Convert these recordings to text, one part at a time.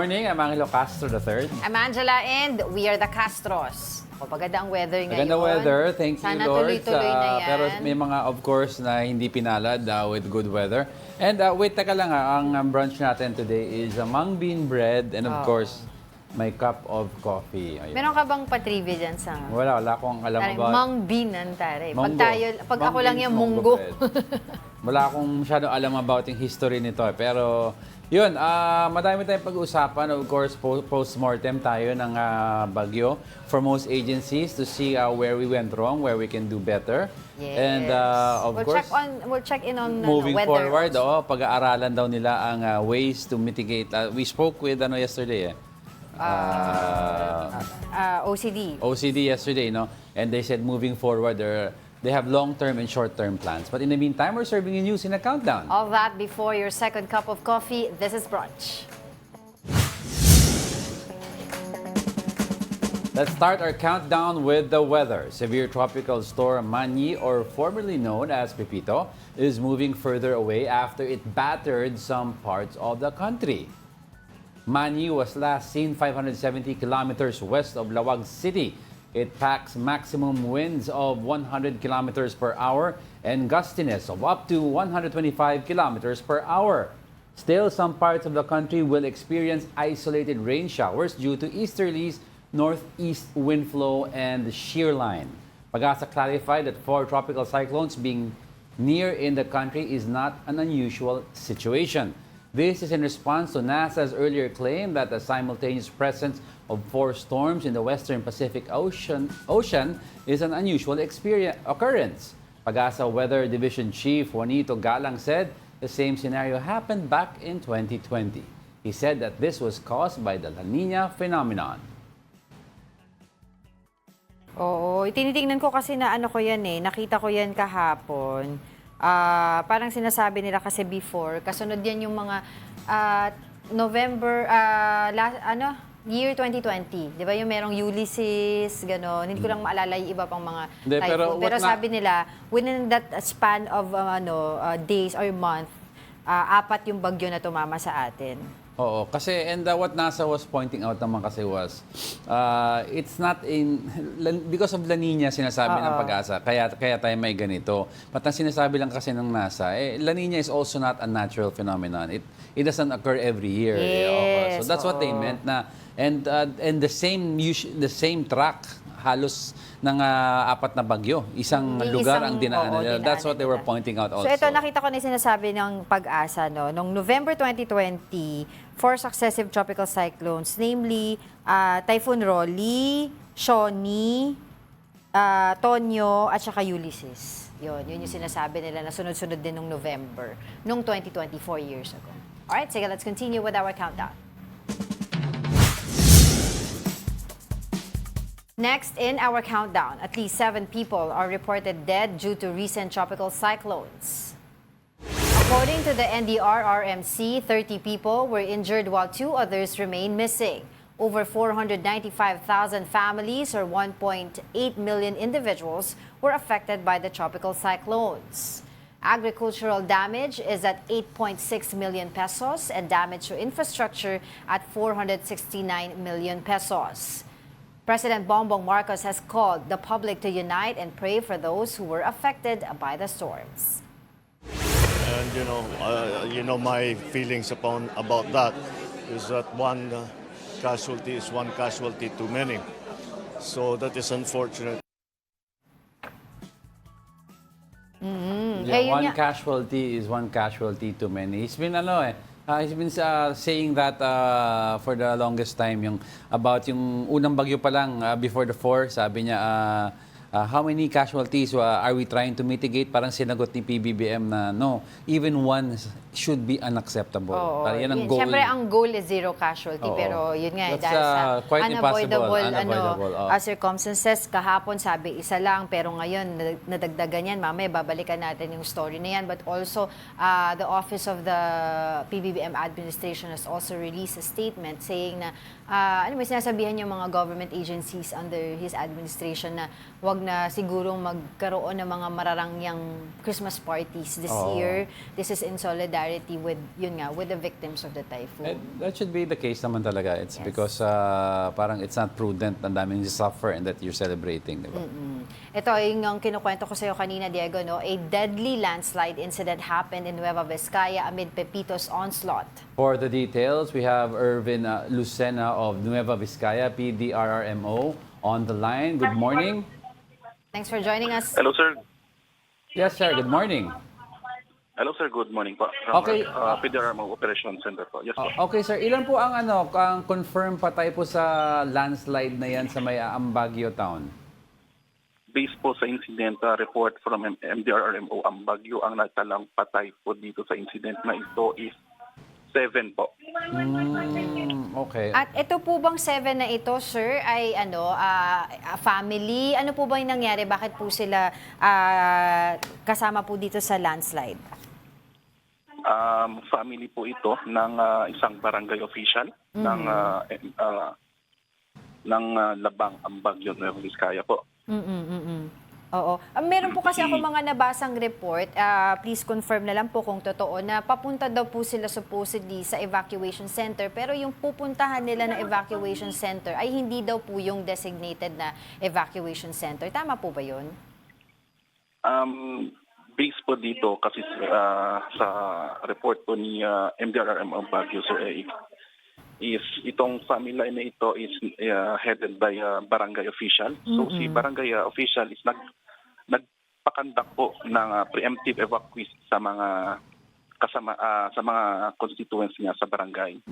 morning, I'm Angelo Castro III. I'm Angela and we are the Castros. O, maganda ang weather ngayon. Maganda weather, thank you Sana Lord. tuloy-tuloy na yan. Pero may mga of course na hindi pinalad with good weather. And wait, teka lang ang brunch natin today is a mung bean bread and of course, my cup of coffee. Ayun. Meron ka bang patrivia dyan sa... Wala akong alam about... Mung bean ang tare. Munggo. Pag ako lang yung munggo munggo. Wala akong masyadong alam about yung history nito. Pero, yun, madami tayong pag-uusapan. Of course, post-mortem tayo ng bagyo for most agencies to see where we went wrong, where we can do better. Yes. And, of course, we'll check in on moving weather forward, also. pag-aaralan daw nila ang ways to mitigate. We spoke with yesterday, OCD yesterday, no? And they said moving forward, they have long-term and short-term plans. But in the meantime, we're serving you news in a countdown. All that before your second cup of coffee. This is Brunch. Let's start our countdown with the weather. Severe tropical storm Manny, or formerly known as Pepito, is moving further away after it battered some parts of the country. Manny was last seen 570 kilometers west of Lawag City. It packs maximum winds of 100 kilometers per hour and gustiness of up to 125 kilometers per hour. Still, some parts of the country will experience isolated rain showers due to easterlies, northeast wind flow, and shear line. Pag-asa clarified that 4 tropical cyclones being near in the country is not an unusual situation. This is in response to NASA's earlier claim that the simultaneous presence of 4 storms in the western Pacific Ocean is an unusual occurrence. Pag-asa Weather Division Chief Juanito Galang said the same scenario happened back in 2020. He said that this was caused by the La Nina phenomenon. Oo, tinitingnan ko kasi na ano ko yan nakita ko yan kahapon. Parang sinasabi nila kasi before, kasunod yan yung mga November, year 2020. Di ba yung merong Ulysses, gano'n. Hindi ko lang maalala yung iba pang mga typhoon. Pero sabi nila, within that span of days or month, 4 yung bagyo na tumama sa atin. Oo, kasi and what NASA was pointing out naman kasi was it's not because of La Nina sinasabi ng Pag-asa kaya tayo may ganito. But ang sinasabi lang kasi ng NASA, La Nina is also not a natural phenomenon. It doesn't occur every year. Yes, so that's what they meant na and the same track halos ng 4 na bagyo. Isang lugar ang dinaanan nila. That's what they were pointing out also. So ito, nakita ko na sinasabi ng Pag-asa, no? Noong November 2020, 4 successive tropical cyclones, namely Typhoon Rolly, Shawnee, Tonyo, at saka Ulysses. Yun yung sinasabi nila na sunod-sunod din noong November, noong 2024 years ago. Alright, sige, let's continue with our countdown. Next in our countdown, at least 7 people are reported dead due to recent tropical cyclones. According to the NDRRMC, 30 people were injured while 2 others remain missing. Over 495,000 families or 1.8 million individuals were affected by the tropical cyclones. Agricultural damage is at 8.6 million pesos and damage to infrastructure at 469 million pesos. President Bongbong Marcos has called the public to unite and pray for those who were affected by the storms. And my feelings about that is that one casualty is one casualty too many. So that is unfortunate. One casualty is one casualty too many. He's been he's been saying that for the longest time about yung unang bagyo pa lang before the 4, sabi niya how many casualties are we trying to mitigate? Parang sinagot ni PBBM na no, even one should be unacceptable. Yan ang goal. Siyempre, ang goal is 0 casualty. Pero yun nga, that's dahil sa quite unavoidable circumstances, kahapon sabi isa lang, pero ngayon nadagdagan yan. Mamaya babalikan natin yung story na yan. But also, the Office of the PBBM Administration has also released a statement saying na ano ba sinasabihan yung mga government agencies under his administration na wag na sigurong magkaroon ng mga mararangyang Christmas parties this Oo. year. This is in solidarity with, yun nga, with the victims of the typhoon. That should be the case naman talaga. It's Yes. because parang it's not prudent na daming suffer and that you're celebrating, di ba? Ito yung kinukwento ko sa iyo kanina, Diego, no? A deadly landslide incident happened in Nueva Vizcaya amid Pepito's onslaught. For the details, we have Irvin Lucena of Nueva Vizcaya, PDRRMO, on the line. Good morning. Thanks for joining us. Hello, sir. Yes, sir. Good morning. Hello, sir. Good morning po. From Okay. PDRMO Operation Center po. Yes po. Okay, sir. Ilan po ang confirmed patay po sa landslide na yan sa may Baguio town? Based po sa incident report from MDRRMO, ang Bagyo ang nagtalang patay po dito sa incident na ito is 7 po. Okay. At ito po bang 7 na ito, sir, ay family? Ano po ba yung nangyari? Bakit po sila kasama po dito sa landslide? Family po ito ng isang barangay official ng Labang, ang Bagyo, Nueva Vizcaya po. Oo. Meron po kasi ako mga nabasang report, please confirm na lang po kung totoo, na papunta daw po sila supposedly sa evacuation center, pero yung pupuntahan nila na evacuation center ay hindi daw po yung designated na evacuation center. Tama po ba yun? Base po dito kasi sa report po ni MDRRMO Baguio, sir, is itong family na ito is headed by barangay official. So si barangay official is nagpakandak po ng preemptive evacuees sa mga kasama sa mga constituents niya sa barangay.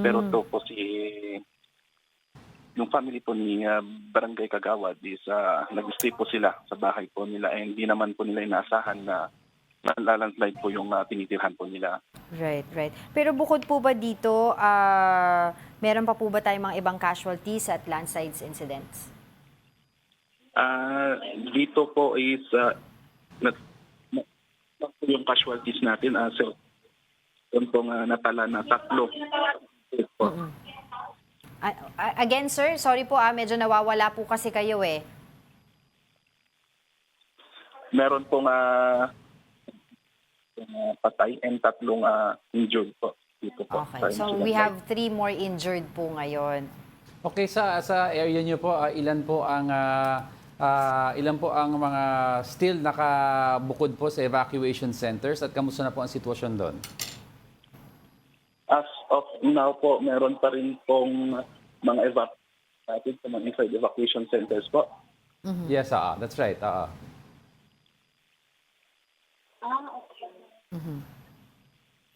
Pero to po yung family po ni Barangay Kagawad is nag-stay po sila sa bahay po nila, and hindi naman po nila inaasahan na landslide po yung tinitirhan po nila. Right. Pero bukod po ba dito, meron pa po ba tayong mga ibang casualties at landslides incidents? Dito po is yung casualties natin. So, yun pong natala na 3. Again, sir, sorry po, medyo nawawala po kasi kayo eh. Meron pong patay and 3 injured po dito po. Okay, so we have 3 more injured po ngayon. Okay, sa area niyo po, ilan po ang mga still nakabukod po sa evacuation centers at kamusta na po ang sitwasyon doon? As of now po, meron pa rin pong mga sa mga inside evacuation centers po. Yes, that's right.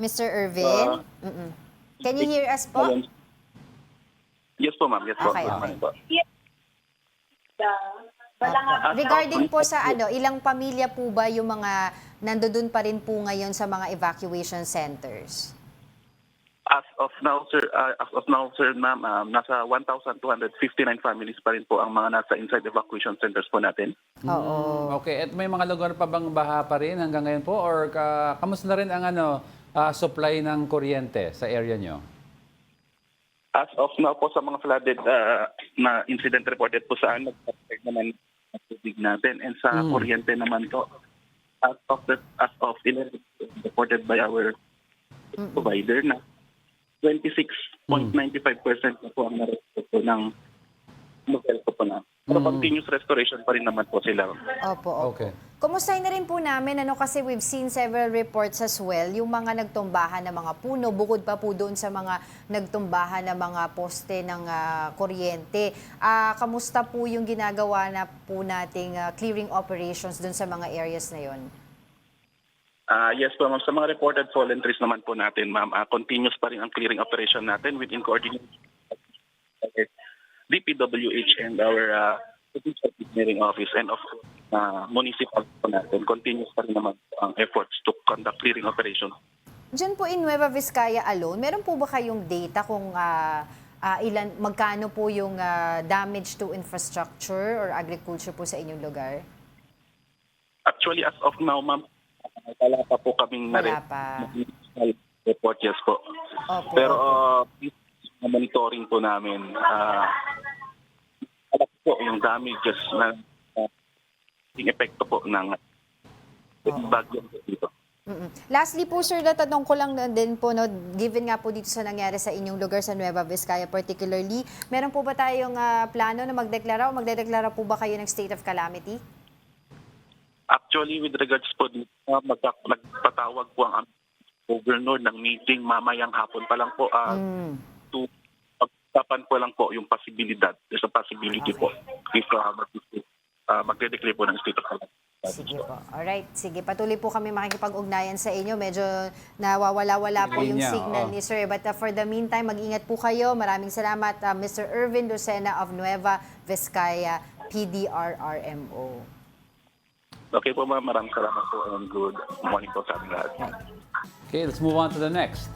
Mr. Irvin? Can you hear us po? Yes po, ma'am. Yes po. Okay, Good okay. morning po. Regarding po sa ilang pamilya po ba yung mga nandoon pa rin po ngayon sa mga evacuation centers? As of now, sir, ma'am, nasa 1,259 families pa rin po ang mga nasa inside evacuation centers po natin. Oo. Okay, at may mga lugar pa bang baha pa rin hanggang ngayon po, or kamusta na rin ang supply ng kuryente sa area nyo? As of now po, sa mga flooded na incident reported po sa nagpapag naman ang tubig natin, and sa kuryente naman po, as of 11 reported by our provider na 26.95% na po ang na-restore po ng model po na. Pero continuous restoration pa rin naman po sila. Opo. Okay. Kumustahin na rin po namin, kasi we've seen several reports as well, yung mga nagtumbahan ng mga puno, bukod pa po doon sa mga nagtumbahan ng mga poste ng kuryente. Kamusta po yung ginagawa na po nating clearing operations doon sa mga areas na yon? Yes po, ma'am. Sa mga reported fallen trees naman po natin, ma'am, continuous pa rin ang clearing operation natin within coordination with DPWH and our Provincial Engineering Office, and of course, municipal po natin. Continuous pa rin naman ang efforts to conduct clearing operations. Diyan po in Nueva Vizcaya alone, meron po ba kayong data kung magkano po yung damage to infrastructure or agriculture po sa inyong lugar? Actually, as of now, ma'am, wala pa po kaming Wala pa. report, yes po. Opo. Pero monitoring po namin, alam po yung damages na yung epekto po ng bagyo dito. Lastly po sir, natanong ko lang din po, no, given nga po dito sa nangyari sa inyong lugar sa Nueva Vizcaya particularly, meron po ba tayong plano na magdeklara o magdedeklara po ba kayo ng state of calamity? Actually, with regards po dito, nagpatawag po ang governor ng meeting mamayang hapon pa lang po to pag-usapan po lang po yung possibility po if magde-declare po ng state of calamity. Sige po. Alright. Sige, patuloy po kami makikipag-ugnayan sa inyo. Medyo nawawala-wala po yung signal ni sir. But for the meantime, mag-ingat po kayo. Maraming salamat, Mr. Irvin Lucena of Nueva Vizcaya, PDRRMO. Okay po ma'am, maraming salamat po and good morning po sa ating lahat. Okay, let's move on to the next.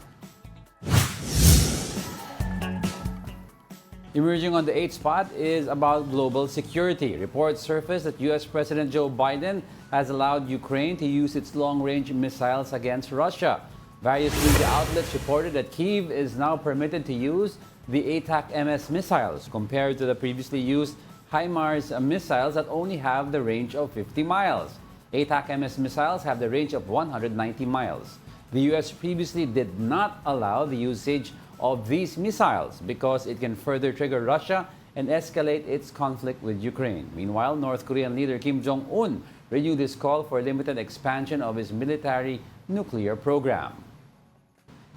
Emerging on the 8th spot is about global security. Reports surfaced that U.S. President Joe Biden has allowed Ukraine to use its long-range missiles against Russia. Various media outlets reported that Kyiv is now permitted to use the ATAC-MS missiles compared to the previously used HIMARS missiles that only have the range of 50 miles. ATAC-MS missiles have the range of 190 miles. The U.S. previously did not allow the usage of these missiles because it can further trigger Russia and escalate its conflict with Ukraine. Meanwhile, North Korean leader Kim Jong-un renewed his call for limited expansion of his military nuclear program.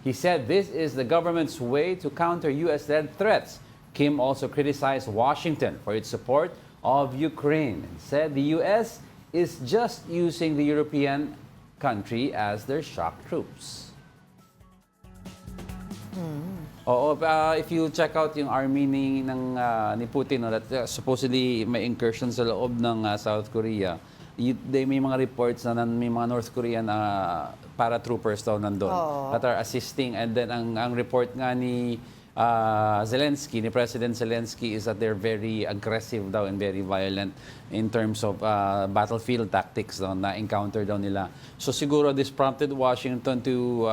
He said this is the government's way to counter U.S.-led threats. Kim also criticized Washington for its support of Ukraine and said the U.S. is just using the European country as their shock troops. Oo, if you check out yung army ni Putin, no, that supposedly may incursion sa loob ng South Korea, may mga reports na may mga North Korean paratroopers daw nandun that are assisting. And then ang report nga ni ni President Zelensky, is that they're very aggressive daw and very violent in terms of battlefield tactics daw na encounter daw nila. So siguro this prompted Washington to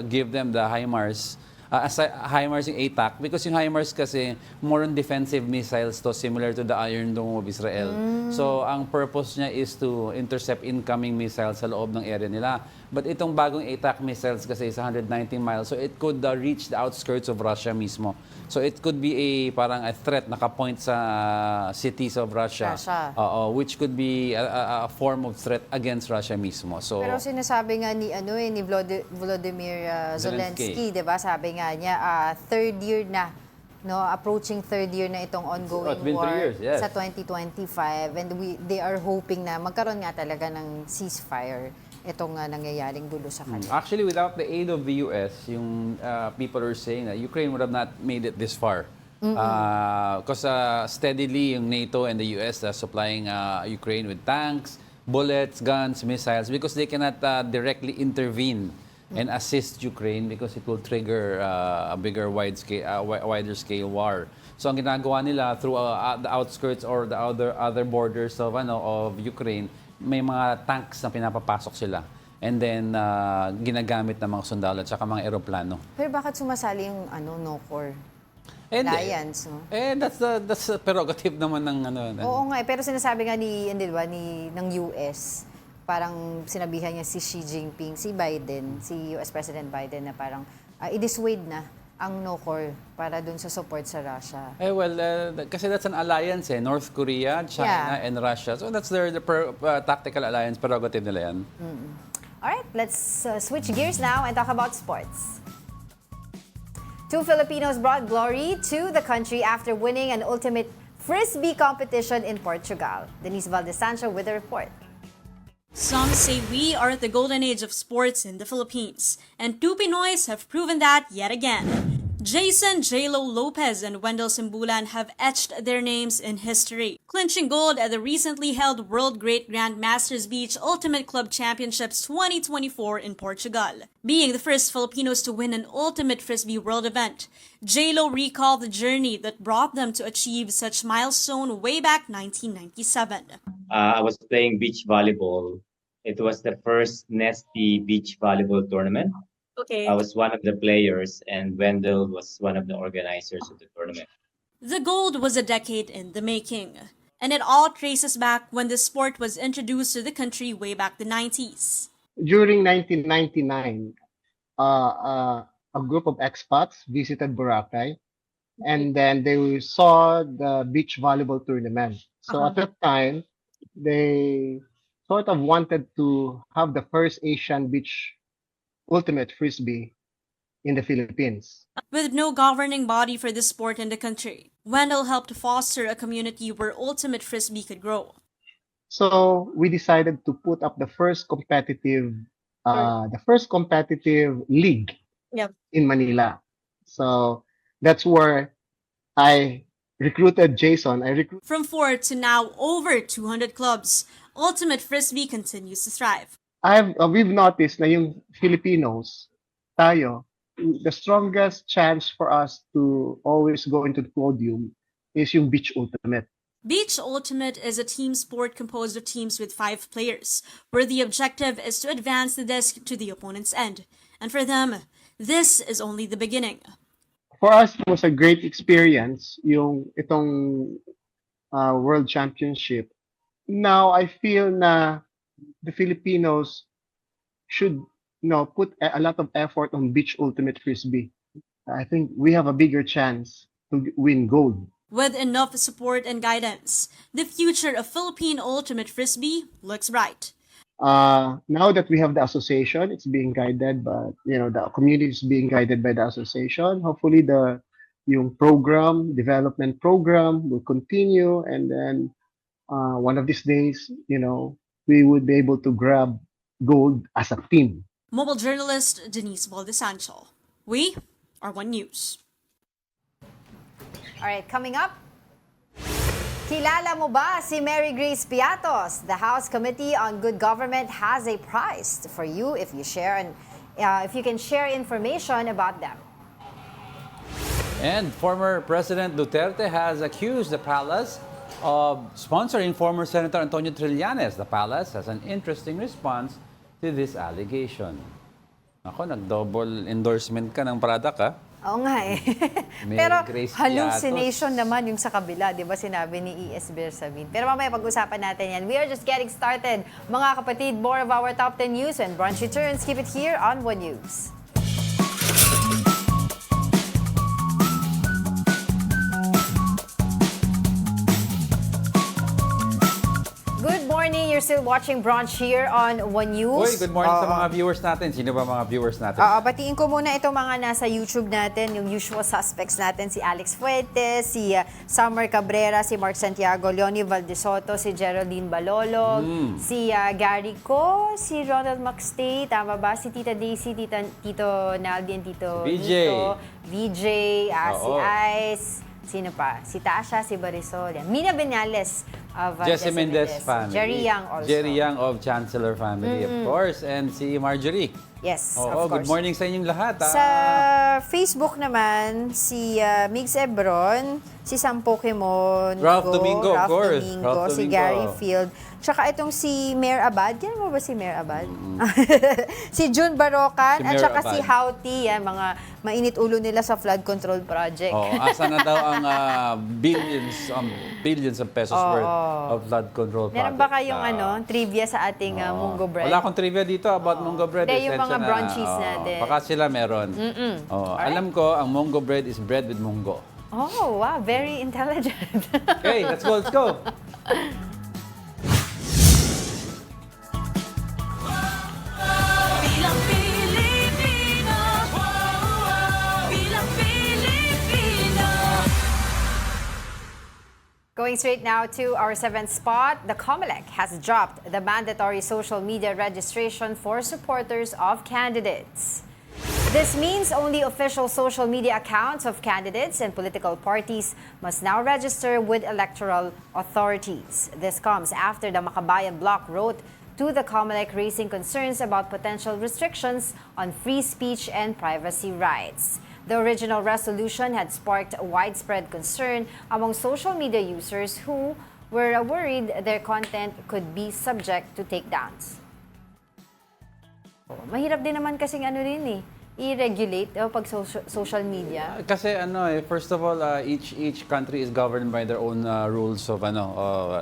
give them the HIMARS. HIMARS yung ATAC because yung HIMARS kasi more on defensive missiles to, similar to the Iron Dome of Israel. So ang purpose niya is to intercept incoming missiles sa loob ng area nila. But itong bagong ATAC missiles kasi is 190 miles, so it could reach the outskirts of Russia mismo. So it could be parang a threat nakapoint sa cities of Russia. Which could be a form of threat against Russia mismo. So pero sinasabi nga ni Volodymyr Zelensky, 'di ba? Sabi nga niya third year na, no, approaching third year na itong ongoing war 3 years, yes, sa 2025, and they are hoping na magkaroon nga talaga ng ceasefire itong nangyayaring gulo sa kanila. Actually, without the aid of the US, yung people are saying that Ukraine would have not made it this far. Because steadily yung NATO and the US supplying Ukraine with tanks, bullets, guns, missiles, because they cannot directly intervene and assist Ukraine because it will trigger a bigger wider scale war. So ang ginagawa nila through the outskirts or the other borders of Ukraine, may mga tanks na pinapapasok sila. And then ginagamit ng mga sundalo at saka mga eroplano. Pero bakit sumasali yung NOCOR? Alliance, no? That's the prerogative naman ng Oo nga, pero sinasabi nga ng US, parang sinabihan niya si Xi Jinping, si US President Biden na parang i-dissuade na ang NOCOR para dun sa support sa Russia. Kasi that's an alliance North Korea, China, and Russia. So that's their tactical alliance, prerogative nila yan. Alright, let's switch gears now and talk about sports. 2 Filipinos brought glory to the country after winning an ultimate frisbee competition in Portugal. Denise Valdesancho with the report. Some say we are at the golden age of sports in the Philippines, and 2 Pinoys have proven that yet again. Jason J.Lo Lopez and Wendell Simbulan have etched their names in history, clinching gold at the recently held World Great Grandmasters Beach Ultimate Club Championships 2024 in Portugal. Being the first Filipinos to win an Ultimate Frisbee World event, J.Lo recalled the journey that brought them to achieve such milestone way back 1997. I was playing beach volleyball. It was the first Nesty beach volleyball tournament. Okay. I was one of the players, and Wendell was one of the organizers of the tournament. The gold was a decade in the making, and it all traces back when the sport was introduced to the country way back the 90s. During 1999, a group of expats visited Boracay, and then they saw the beach volleyball tournament. So at that time, they sort of wanted to have the first Asian beach ultimate frisbee in the Philippines. With no governing body for the sport in the country, Wendell helped foster a community where ultimate frisbee could grow. So we decided to put up the first competitive league Yep. in Manila. So that's where I recruited Jason. From 4 to now over 200 clubs, ultimate frisbee continues to thrive. We've noticed na yung Filipinos, tayo, the strongest chance for us to always go into the podium is yung beach ultimate. Beach Ultimate is a team sport composed of teams with 5 players, where the objective is to advance the disc to the opponent's end. And for them, this is only the beginning. For us, it was a great experience yung itong World Championship. Now, I feel na the Filipinos should put a lot of effort on beach ultimate frisbee. I think we have a bigger chance to win gold. With enough support and guidance, the future of Philippine Ultimate Frisbee looks bright. Now that we have the association, it's being guided by, the community is being guided by the association. Hopefully yung development program will continue, and then one of these days, we would be able to grab gold as a team. Mobile journalist Denise Valdesancho. We are One News. All right, coming up, kilala mo ba si Mary Grace Piatos? The House Committee on Good Government has a prize for you if you can share information about them. And former President Duterte has accused the palace of sponsoring former Senator Antonio Trillanes. The palace has an interesting response to this allegation. Ako, nag-double endorsement ka ng product, ha? Oo nga eh. Mary Pero Grace hallucination Piatos. naman yung sa kabila, di ba sinabi ni E.S. Bersamin. Pero mamaya pag-usapan natin yan. We are just getting started. Mga kapatid, more of our top 10 news when Brunch returns. Keep it here on One News. Good morning. You're still watching Brunch here on One News. Uy, good morning sa mga viewers natin. Sino ba mga viewers natin? Batiin ko muna itong mga nasa YouTube natin, yung usual suspects natin, si Alex Fuentes, si Summer Cabrera, si Mark Santiago, Leonie Valdesoto, si Geraldine Balolog, si Gary Co, si Ronald McStay, tama ba? Si Tita Daisy, Tito Naldi, and Tito VJ. Nito, VJ, si Oo. Ice, sino pa? Si Tasha, si Barisol, yan. Mina Benales of Jesse Mendez family. Jerry Yang also. Jerry Yang of Chancellor family, of course. And si Marjorie. Yes, Oo, of course. good morning sa inyong lahat. Sa Facebook naman, si Migs Ebron, si Sam Pokemon, Ralph Domingo, of course. Ralph si Domingo. Gary Field, tsaka itong si Mayor Abad. Yan mo ba si Mayor Abad? Si June Barocan, Si at Mayor tsaka si Abad. Houty, yan, mga mainit ulo nila sa flood control project. Oh, asa na daw ang billions of pesos worth of flood control project. Meron ba kayong trivia sa ating Munggo Bread? Wala akong trivia dito about Munggo Bread. Hindi, yung Esensya mga na. brunchies Oo, natin. Baka sila meron. Alam ko, ang Munggo Bread is bread with munggo. Oh, wow, very intelligent. Okay, let's go, let's go. Bilang Pilipino, bilang Pilipino. Going straight now to our 7th spot, the COMELEC has dropped the mandatory social media registration for supporters of candidates. This means only official social media accounts of candidates and political parties must now register with electoral authorities. This comes after the Makabayan Bloc wrote to the COMELEC raising concerns about potential restrictions on free speech and privacy rights. The original resolution had sparked widespread concern among social media users who were worried their content could be subject to takedowns. Mahirap din naman kasing rin i-regulate pag social media? Kasi first of all, each country is governed by their own rules of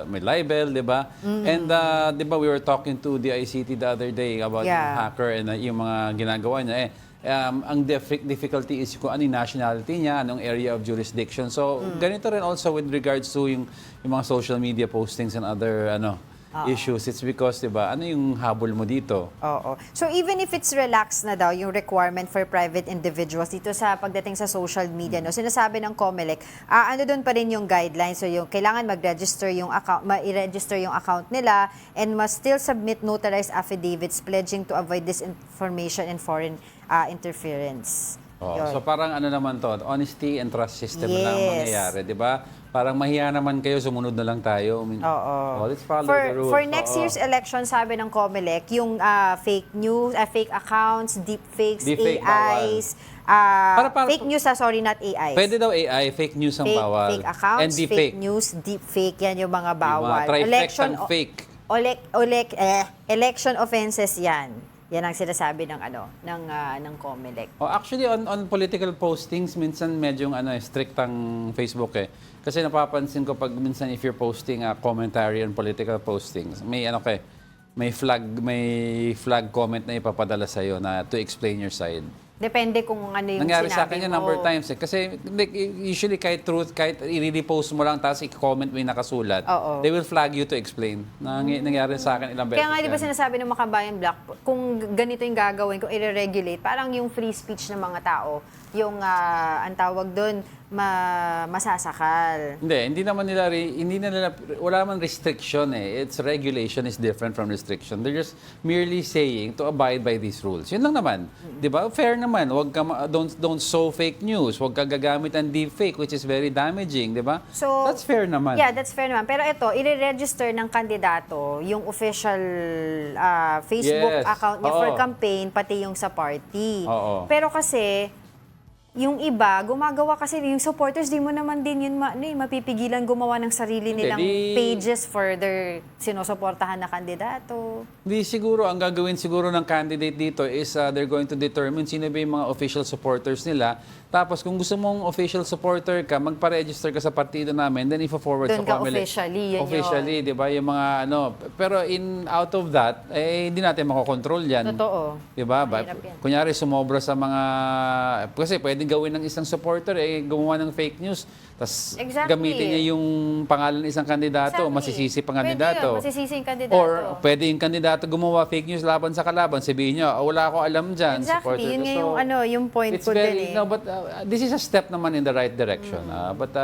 may libel, 'di ba? And 'di ba we were talking to the ICT the other day about yung hacker and yung mga ginagawa niya ang difficulty is kung ano yung nationality niya, anong area of jurisdiction. So, ganito rin also with regards to yung mga social media postings and other issues. It's because, 'di ba, ano yung habol mo dito? Oo. So even if it's relaxed na daw yung requirement for private individuals dito sa pagdating sa social media, no, sinasabi ng COMELEC, ano doon pa rin yung guidelines. So yung kailangan mag-register yung account, i-register yung account nila and must still submit notarized affidavits pledging to avoid disinformation and foreign interference. Yun. So parang naman to, honesty and trust system lang mangyayari, 'di ba? Parang mahiya naman kayo, sumunod na lang tayo. Let's follow the rules. For next year's election, sabi ng COMELEC, yung fake news, fake accounts, deepfakes, AIs, fake news, sorry, not AIs. Pwede daw AI, fake news ang bawal. Fake accounts, and fake news, deepfake, yan yung mga bawal. Fake. Election offenses yan. Yan ang sinasabi ng COMELEC. Actually, on political postings, minsan medyo strict ang Facebook eh. Kasi napapansin ko pag minsan if you're posting a commentary on political postings, may flag comment na ipapadala sa iyo na to explain your side. Depende kung ano yung nangyari sinabi sa akin yan number of times eh. Kasi usually kahit i-repost mo lang tapos i-comment mo yung nakasulat, they will flag you to explain. Nangyari sa akin ilang beses. Kaya nga di ba sinasabi ng Makabayan Black, kung ganito yung gagawin, kung i-regulate, parang yung free speech ng mga tao, yung ang tawag doon, masasakal. Hindi naman nila, wala man restriction eh. It's regulation is different from restriction. They're just merely saying to abide by these rules. Yun lang naman. 'Di ba? Fair naman. Don't sow fake news. Huwag ka gagamit ng deepfake which is very damaging, 'di ba? So, that's fair naman. Yeah, that's fair naman. Pero ito, i-register ng kandidato yung official Facebook account niya for campaign, pati yung sa party. Pero kasi yung iba, gumagawa kasi yung supporters, di mo naman din yun mapipigilan gumawa ng sarili nilang pages for their sinusuportahan na kandidato. Di siguro, ang gagawin siguro ng candidate dito is they're going to determine sino ba yung mga official supporters nila. Tapos kung gusto mong official supporter ka, magpa-register ka sa partido namin, then i-forward sa COMELEC. Officially, di ba? Yung mga pero out of that, hindi natin makokontrol yan. Totoo. Di ba? Kunyari, sumobra sa mga, kasi pwedeng gawin ng isang supporter, gumawa ng fake news, tapos gamitin niya yung pangalan ng isang kandidato, masisisi pang kandidato. Masisisi yung kandidato. Or pwede yung kandidato gumawa fake news laban sa kalaban, sabihin niya, wala ako alam dyan. Exactly, yun yung point ko din eh. No, but this is a step naman in the right direction. But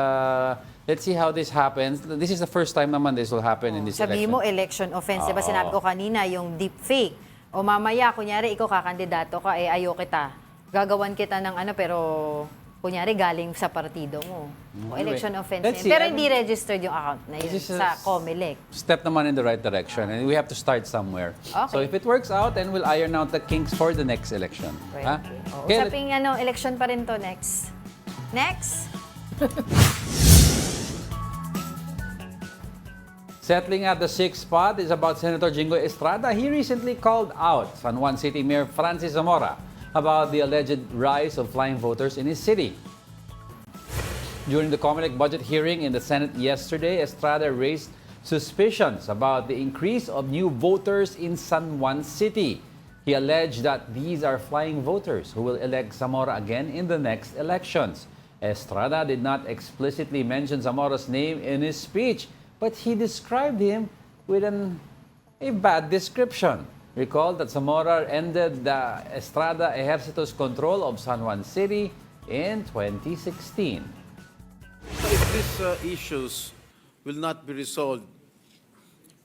let's see how this happens. This is the first time naman this will happen in this election. Sabi mo, election offense. Diba sinabi ko kanina, yung deepfake. O mamaya, kunyari, ikaw kakandidato ka, ayaw kita. Gagawan kita ng pero kunyari galing sa partido mo. O election offense. Pero hindi registered yung account na yun sa COMELEC. Step naman in the right direction. And we have to start somewhere. Okay. So if it works out, then we'll iron out the kinks for the next election. Right. Usaping election pa rin to next. Next! Settling at the sixth spot is about Senator Jingo Estrada. He recently called out San Juan City Mayor Francis Zamora about the alleged rise of flying voters in his city. During the COMELEC budget hearing in the Senate yesterday, Estrada raised suspicions about the increase of new voters in San Juan City. He alleged that these are flying voters who will elect Zamora again in the next elections. Estrada did not explicitly mention Zamora's name in his speech, but he described him with a bad description. Recall that Zamora ended the Estrada Ejercito's control of San Juan City in 2016. If these issues will not be resolved,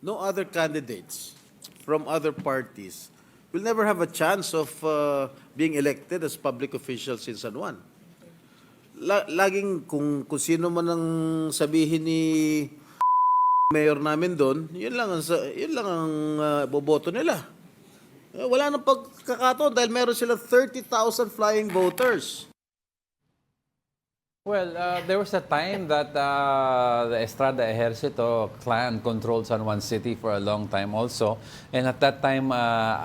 no other candidates from other parties will never have a chance of being elected as public officials in San Juan. Laging kung sino man ang sabihin ni mayor namin doon, yun lang ang boboto nila. Wala nang pagkakataon dahil meron sila 30,000 flying voters. Well, there was a time that the Estrada Ejercito clan controlled San Juan City for a long time also. And at that time,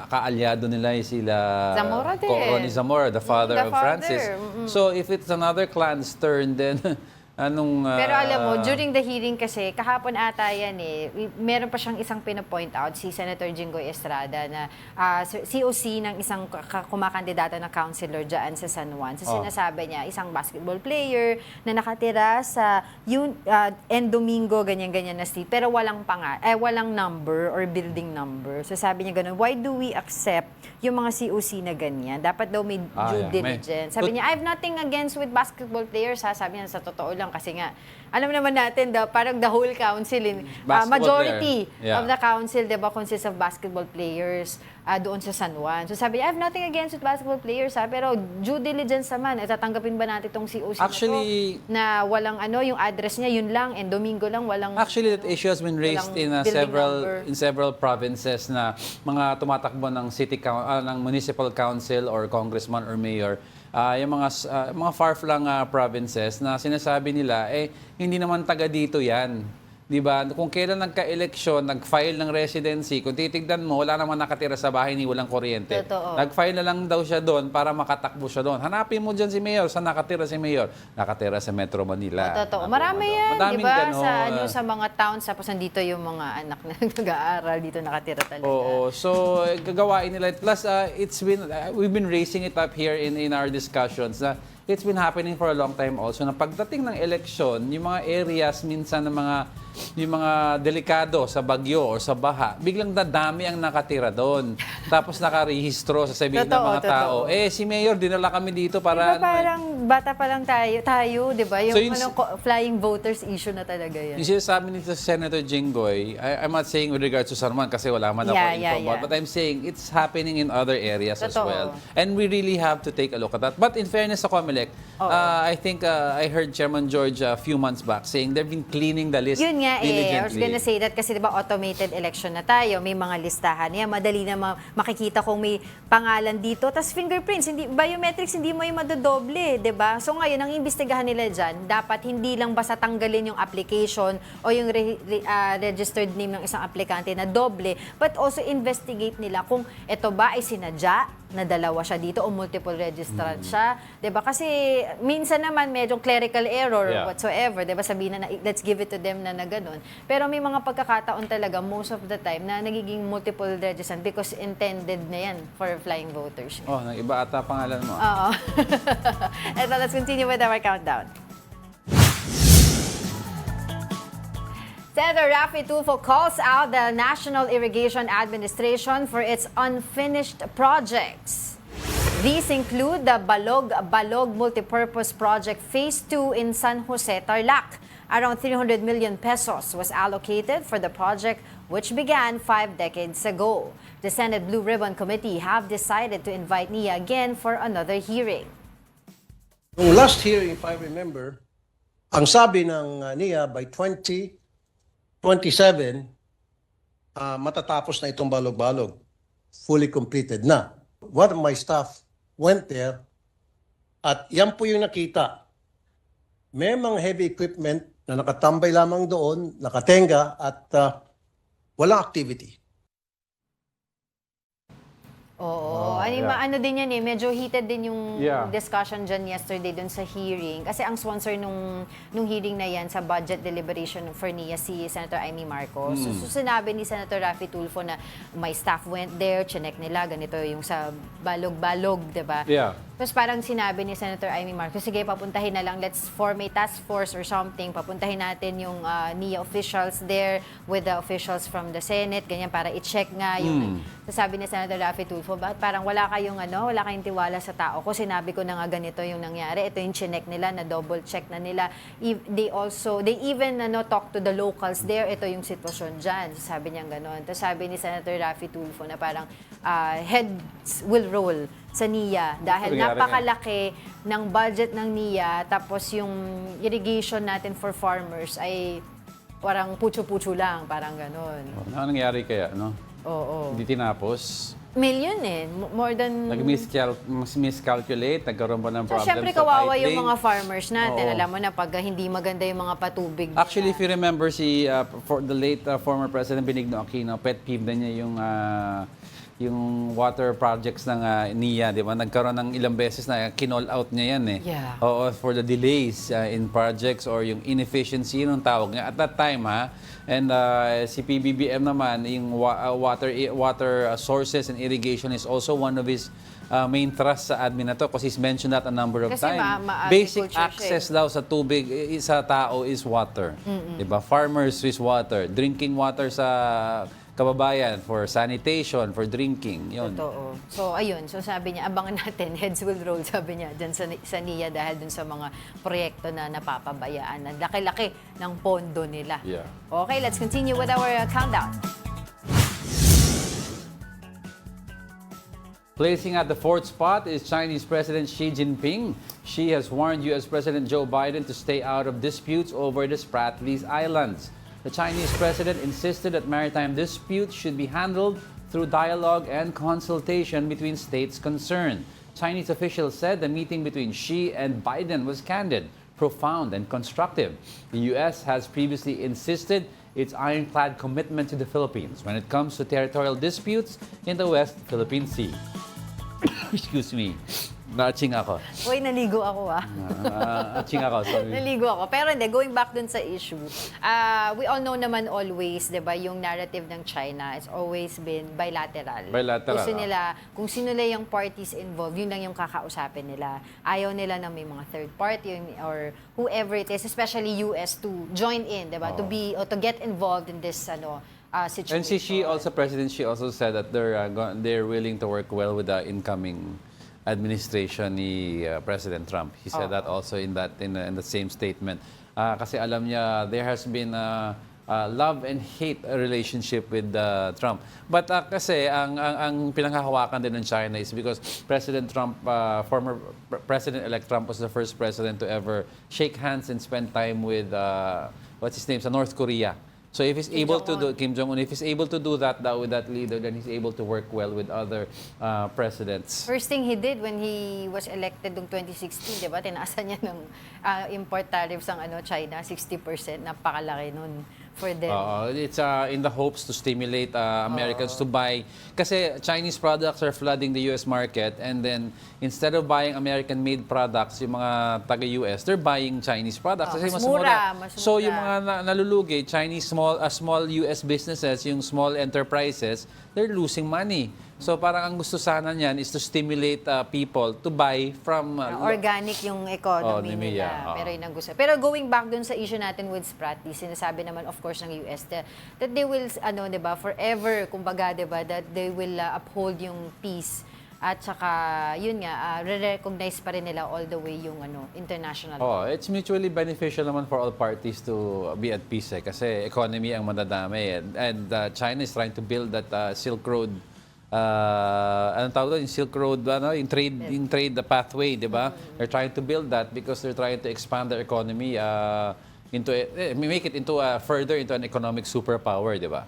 kaalyado nila sila Zamora din. Ronnie Zamora, the father the of Francis. father. So if it's another clan's turn, then anong... Pero alam mo, during the hearing kasi, kahapon ata yan meron pa siyang isang pinapoint out, si Senator Jinggoy Estrada, na COC ng isang kumakandidato na councilor dyan sa San Juan. So sinasabi niya, isang basketball player na nakatira sa Domingo, ganyan-ganyan na street, pero walang walang number or building number. So sabi niya ganun, why do we accept yung mga COC na ganyan? Dapat daw may due diligence. Sabi niya, I have nothing against with basketball players, ha? Sabi niya, sa totoo lang, kasi nga, alam naman natin, parang the whole council, majority of the council, diba, consists of basketball players doon sa San Juan. So sabi niya, I have nothing against with basketball players, ha? Pero due diligence naman, tatanggapin ba natin itong COC Actually, na walang yung address niya, yun lang, and Domingo lang, walang... Actually, that issue has been raised in several provinces na mga tumatakbo ng ng municipal council or congressman or mayor, yung mga far-flung provinces na sinasabi nila, hindi naman taga dito yan. Di ba? Kung kailan nagka-eleksyon, nag-file ng residency, kung titignan mo, wala naman nakatira sa bahay ni walang kuryente. Totoo. Nag-file na lang daw siya doon para makatakbo siya doon. Hanapin mo dyan si Mayor. Saan nakatira si Mayor? Nakatira sa Metro Manila. Totoo. Marami yan, di ba? Sa mga towns, tapos nandito yung mga anak na nag-aaral, dito nakatira talaga. Oo. So, gagawain nila. Plus, we've been raising it up here in our discussions na it's been happening for a long time also na pagdating ng eleksyon, yung mga areas minsan ng yung mga delikado sa bagyo o sa baha, biglang dadami ang nakatira doon. Tapos nakarehistro sa sabihin ng mga tao, si Mayor, dinala kami dito para... Diba parang bata pa lang tayo, di ba? Yung flying voters issue na talaga yan. Yung sinasabi nito sa Senator Jinggoy, I'm not saying with regards to San Juan kasi wala man ako info about, but I'm saying it's happening in other areas as well. And we really have to take a look at that. But in fairness sa COMELEC, I think I heard Chairman George a few months back saying they've been cleaning the list diligently. I was gonna say that kasi diba automated election na tayo, may mga listahan niya, madali na makikita kung may pangalan dito, tas fingerprints, biometrics, hindi mo yung madodoble, diba? So ngayon, ang imbestigahan nila dyan, dapat hindi lang basta tanggalin yung application o yung registered name ng isang aplikante na doble, but also investigate nila kung ito ba ay sinadya na dalawa siya dito o multiple registrant siya. Diba? Kasi minsan naman medyo clerical error whatsoever. Diba? Sabihin na let's give it to them na ganun. Pero may mga pagkakataon talaga most of the time na nagiging multiple registrant because intended na yan for flying voters. Nag-iba ata pangalan mo. Oo. Eto, let's continue with our countdown. Senator Raffy Tulfo calls out the National Irrigation Administration for its unfinished projects. These include the Balog Multipurpose Project Phase 2 in San Jose, Tarlac. Around 300 million pesos was allocated for the project, which began 5 decades ago. The Senate Blue Ribbon Committee have decided to invite NIA again for another hearing. Yung last hearing, if I remember, ang sabi ng NIA by 2027, matatapos na itong balog-balog. Fully completed na. One of my staff went there at yan po yung nakita. May mga heavy equipment na nakatambay lamang doon, nakatenga at walang activity. Oo. Ano din yan medyo heated din yung discussion dyan yesterday dun sa hearing. Kasi ang sponsor nung hearing na yan sa budget deliberation for NIA si Senator Amy Marcos. So sinabi ni Senator Raffy Tulfo na my staff went there, chinek nila, ganito yung sa balog-balog, diba? Yeah. Tapos parang sinabi ni Senator Amy Marcos, sige, papuntahin na lang, let's form a task force or something, papuntahin natin yung NIA officials there with the officials from the Senate, ganyan, para i-check nga yung... So sabi ni Senator Raffy Tulfo, bakit parang wala kayong tiwala sa tao ko, sinabi ko na nga ganito yung nangyari, ito yung chinek nila, na double check na nila. They even talk to the locals there, ito yung sitwasyon dyan. Sabi niya gano'n. Tapos sabi ni Senator Raffy Tulfo na parang heads will roll sa NIA dahil napakalaki ng budget ng NIA, tapos yung irrigation natin for farmers ay parang putyo-putyo lang, parang gano'n. Ano nangyari kaya, no? Oo. Hindi tinapos. million eh. More than... Miscalculate, nagkaroon pa ng So, problems syempre sa kawawa titling. yung mga farmers natin. Oo. Alam mo na, pag hindi maganda yung mga patubig. Actually, if you remember for the late former President Benigno Aquino, pet peeve na niya yung water projects ng NIA, di ba? Nagkaroon ng ilang beses na kinall out niya yan eh. Yeah. Oo, for the delays in projects or yung inefficiency nung tawag niya. At that time, and si PBBM naman, yung water sources and irrigation is also one of his main thrust sa admin na to because he's mentioned that a number of Kasi times. agriculture Basic siya access daw sa tubig sa tao is water. Diba? Farmers is water. Drinking water sa kababayan for sanitation, for drinking. Yun. Totoo. So, ayun. So, sabi niya, abangan natin, heads will roll, sabi niya, dyan sa NIA dahil dun sa mga proyekto na napapabayaan. Na laki-laki ng pondo nila. Yeah. Okay, let's continue with our countdown. Placing at the fourth spot is Chinese President Xi Jinping. She has warned U.S. President Joe Biden to stay out of disputes over the Spratleys Islands. The Chinese president insisted that maritime disputes should be handled through dialogue and consultation between states concerned. Chinese officials said the meeting between Xi and Biden was candid, profound, and constructive. The U.S. has previously insisted its ironclad commitment to the Philippines when it comes to territorial disputes in the West Philippine Sea. Excuse me. Naching ako. Uy, naligo ako Aching ako, sorry. Naligo ako. Pero hindi, going back dun sa issue, we all know naman always, di ba, yung narrative ng China, it's always been bilateral. Bilateral, Gusto nila, kung sino lang yung parties involved, yun lang yung kakausapin nila. Ayaw nila na may mga third party or whoever it is, especially US, to join in, di ba, to be, or to get involved in this, situation. And President Xi also said that they're willing to work well with the incoming administration ni President Trump. He said that also in the same statement. Kasi alam niya there has been a love and hate relationship with Trump. But kasi ang pinanghahawakan din ng China is because President Trump, former President-elect Trump was the first president to ever shake hands and spend time with what's his name sa North Korea. So if he's able to do Kim Jong-un, if he's able to do that with that leader, then he's able to work well with other presidents. First thing he did when he was elected noong 2016, di ba? Tinaasan niya ng import tariffs ang China, 60%. Napakalaki nun for them. It's in the hopes to stimulate Americans to buy. Kasi Chinese products are flooding the US market, and then instead of buying American-made products, yung mga taga-US, they're buying Chinese products. Kasi Mas mura. So yung mga nalulugi, Chinese small US businesses, yung small enterprises, they're losing money. So parang ang gusto sana niyan is to stimulate people to buy from organic yung economy nila. Pero yun ang gusto. Pero going back dun sa issue natin with Spratly, sinasabi naman of course ng US that they will diba, forever kumbaga diba, that they will uphold yung peace. At saka, yun nga, re-recognize pa rin nila all the way yung international law. It's mutually beneficial naman for all parties to be at peace kasi economy ang madadami. And China is trying to build that Silk Road, anong tawag doon? Yung Silk Road, yung trade the pathway, di ba? They're trying to build that because they're trying to expand their economy make it into further into an economic superpower, di ba?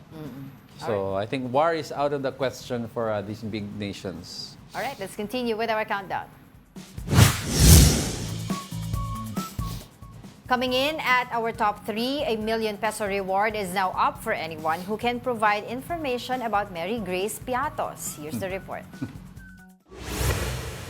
So I think war is out of the question for these big nations. All right, let's continue with our countdown. Coming in at our top 3, a ₱1 million reward is now up for anyone who can provide information about Mary Grace Piatos. Here's the report.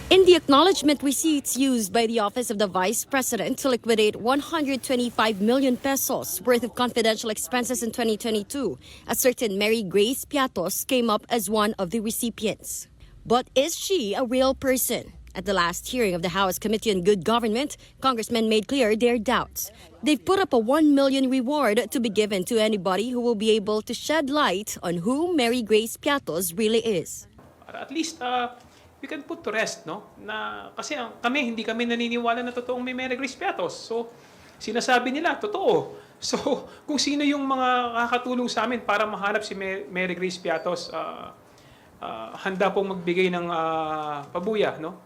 In the acknowledgement receipts used by the Office of the Vice President to liquidate 125 million pesos worth of confidential expenses in 2022, a certain Mary Grace Piatos came up as one of the recipients. But is she a real person? At the last hearing of the House Committee on Good Government, congressmen made clear their doubts. They've put up a $1 million reward to be given to anybody who will be able to shed light on who Mary Grace Piatos really is. At least we can put to rest, no? Na kasi hindi kami naniniwala na totoong may Mary Grace Piatos. So sinasabi nila totoo. So kung sino yung mga kakatulong sa amin para mahanap si Mary Grace Piatos, handa pong magbigay ng pabuya, no?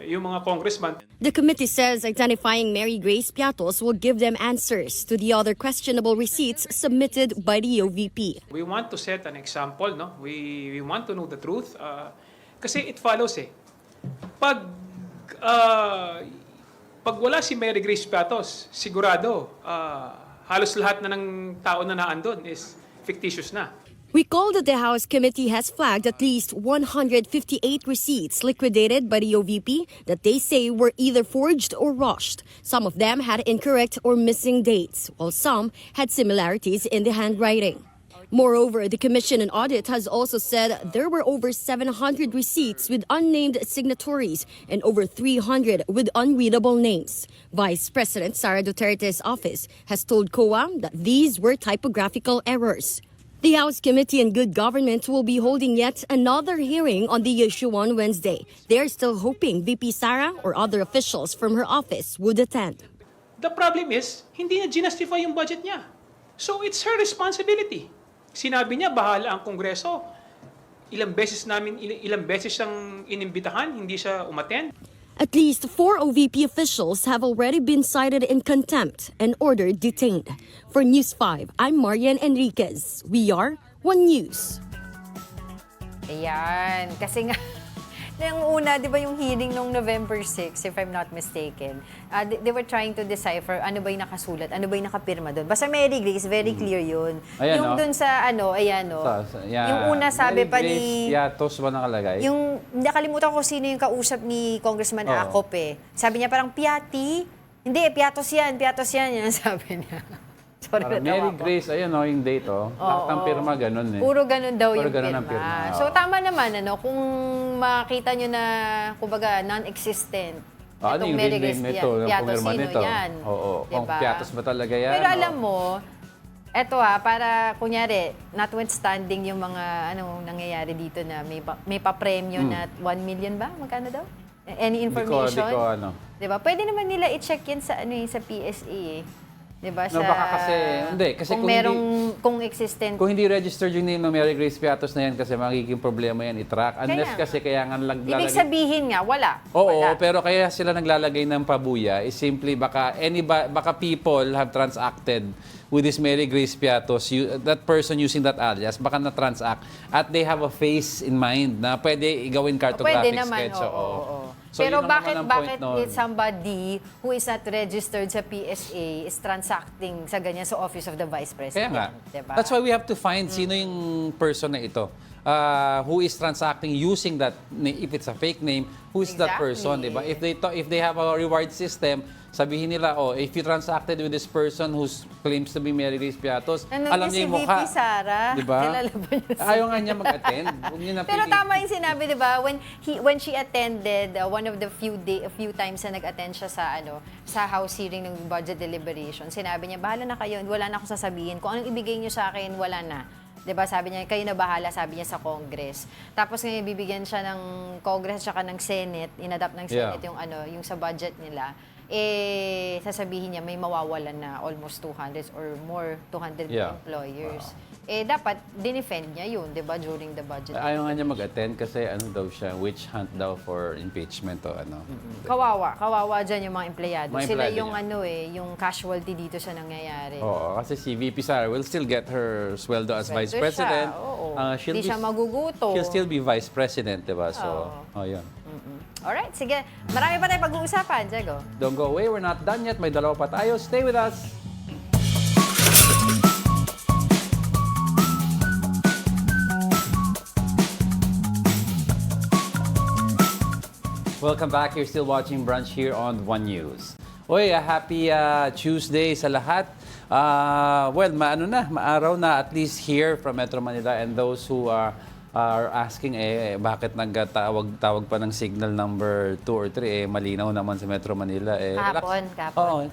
Yung mga congressman. The committee says identifying Mary Grace Piatos will give them answers to the other questionable receipts submitted by the OVP. We want to set an example, no? We want to know the truth. Kasi it follows Pag pag wala si Mary Grace Piatos, sigurado halos lahat na ng tao na naandun is fictitious na. Recall that the House committee has flagged at least 158 receipts liquidated by the OVP that they say were either forged or rushed. Some of them had incorrect or missing dates, while some had similarities in the handwriting. Moreover, the Commission on Audit has also said there were over 700 receipts with unnamed signatories and over 300 with unreadable names. Vice President Sara Duterte's office has told COA that these were typographical errors. The House Committee on Good Government will be holding yet another hearing on the issue on Wednesday. They are still hoping VP Sara or other officials from her office would attend. The problem is, hindi niya ginastify yung budget niya. So it's her responsibility. Sinabi niya, bahala ang Kongreso. Ilang beses siyang inimbitahan, hindi siya umattend. At least 4 OVP officials have already been cited in contempt and ordered detained. For News 5, I'm Marian Enriquez. We are One News. Ayan. Kasi nga, yung una, di ba yung hearing nung November 6, if I'm not mistaken, they were trying to decipher ano ba yung nakasulat, ano ba yung nakapirma doon. Basta Mary Grace, very clear yun. Ayan, yung doon sa yung una sabi Mary pa Grace ni... Piatos ba nakalagay? Yung, nakalimutan ko sino yung kausap ni Congressman Acop Sabi niya parang Piati. Hindi, Piatos yan, yan sabi niya. Sorry, Para natawa Mary ko. Grace, ayun yung date Lahat ng pirma ganun Puro ganun daw Puro yung ganun ang pirma. pirma, So tama naman, kung makita nyo na, kumbaga, non-existent. Ano Itong yung Mary real Grace name nito, yung Piatos, pumirma sino nito? yan? Oo, kung Diba? Piatos ba talaga yan? Pero alam mo, eto para kunyari, notwithstanding yung mga nangyayari dito na may pa-premyo na 1 million ba? Magkano daw? Any information? Di ko Diba? Pwede naman nila i-check yan sa sa PSA Diba? No, baka kasi kung merong, kung existent. Kung hindi registered yung name ng Mary Grace Piatos na yan kasi magiging problema yan i-track. Unless kasi kaya nga Ibig sabihin nga, wala. Oo, wala. pero kaya sila naglalagay ng pabuya is simply baka people have transacted with this Mary Grace Piatos, that person using that alias, baka na-transact at they have a face in mind na pwede igawin cartographic sketch. Oo. So, pero yun bakit nun. somebody who is not registered sa PSA is transacting sa ganyan sa Office of the Vice President? Kaya nga. Diba? That's why we have to find sino yung person na ito. Who is transacting using that, if it's a fake name, who is that person, diba? If they have a reward system, sabihin nila, if you transacted with this person who claims to be Mary Grace Piatos, alam niya yung mukha. Si VP Sara, diba? kilala ba niya Ayaw nga niya mag-attend. Pero tama yung sinabi, diba? When she attended, one of the few times na nag-attend siya sa House hearing ng budget deliberation, sinabi niya, bahala na kayo, wala na akong sasabihin. Kung anong ibigay niyo sa akin, wala na. Diba, sabi niya, kayo na bahala, sabi niya sa Congress. Tapos ngayon, bibigyan siya ng Congress at ng Senate, inadapt ng Senate yung sa budget nila. Sasabihin niya, may mawawalan na almost 200 or more, 200 employers. Dapat, dinefend niya yun, diba, during the budget. Ayaw nga niya mag-attend kasi daw siya, witch hunt daw for impeachment o Kawawa dyan yung mga empleyado. Sila yung yung casualty dito sa nangyayari. Oo, kasi si VP Sara will still get her sweldo as Vice President. Hindi siya maguguto. She'll still be Vice President, diba? So, yun. Alright, sige. Marami pa tayong pag-uusapan, Diego. Don't go away, we're not done yet. May dalawa pa tayo. Stay with us. Welcome back. You're still watching Brunch here on One News. Oy, happy Tuesday sa lahat. Maaraw na at least here from Metro Manila, and those who are asking bakit nagtawag pa ng signal number 2 or 3 malinaw naman sa Metro Manila Kahapon. Oo.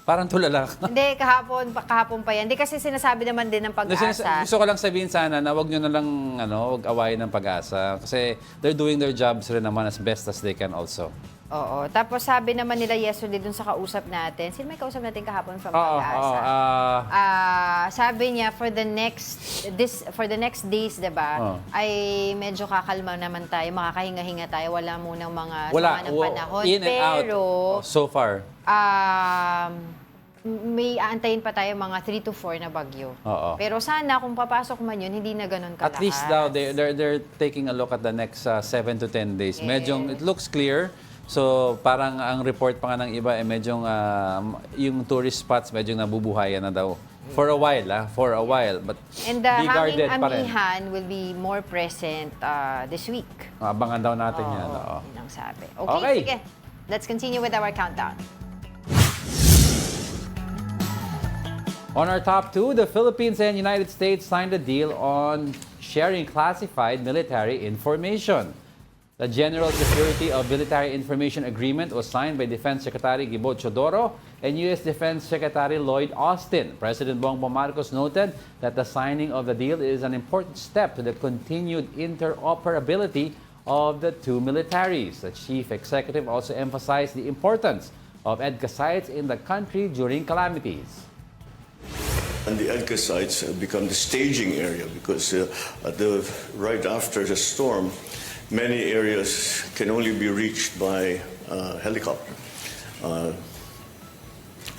Parang tulala. Hindi, kahapon pa yan. Hindi kasi sinasabi naman din ng Pag-asa. Gusto ko lang sabihin sana na wag nyo na lang wag awayin ng Pag-asa kasi they're doing their jobs rin naman as best as they can also. Oo. Tapos sabi naman nila yesterday dun sa kausap natin, sino may kausap natin kahapon from Oo, Pag-asa? Sabi niya for the next days, 'di ba? Ay medyo kakalma naman tayo, makakahinga-hinga tayo, wala munang mga sama ng panahon. In and out. Pero So far. may aantayin pa tayo mga 3 to 4 na bagyo. Oo. Pero sana kung papasok man yun, hindi na ganun kalakas. At least daw, they're taking a look at the next 7 to 10 days. Yes. Medyo, it looks clear. So, parang ang report pa nga ng iba, medyong yung tourist spots, medyo nabubuhayan na daw. For a while, for a while. But And the be guarded hanging pa rin. amihan will be more present this week. Abangan daw natin yan. Oo. Yun ang sabi. Okay. Okay, sige. Let's continue with our countdown. On our top 2, the Philippines and United States signed a deal on sharing classified military information. The General Security of Military Information Agreement was signed by Defense Secretary Gibo Chodoro and U.S. Defense Secretary Lloyd Austin. President Bongbong Marcos noted that the signing of the deal is an important step to the continued interoperability of the two militaries. The chief executive also emphasized the importance of EDCA sites in the country during calamities. And the EDCA sites have become the staging area because right after the storm, many areas can only be reached by helicopter.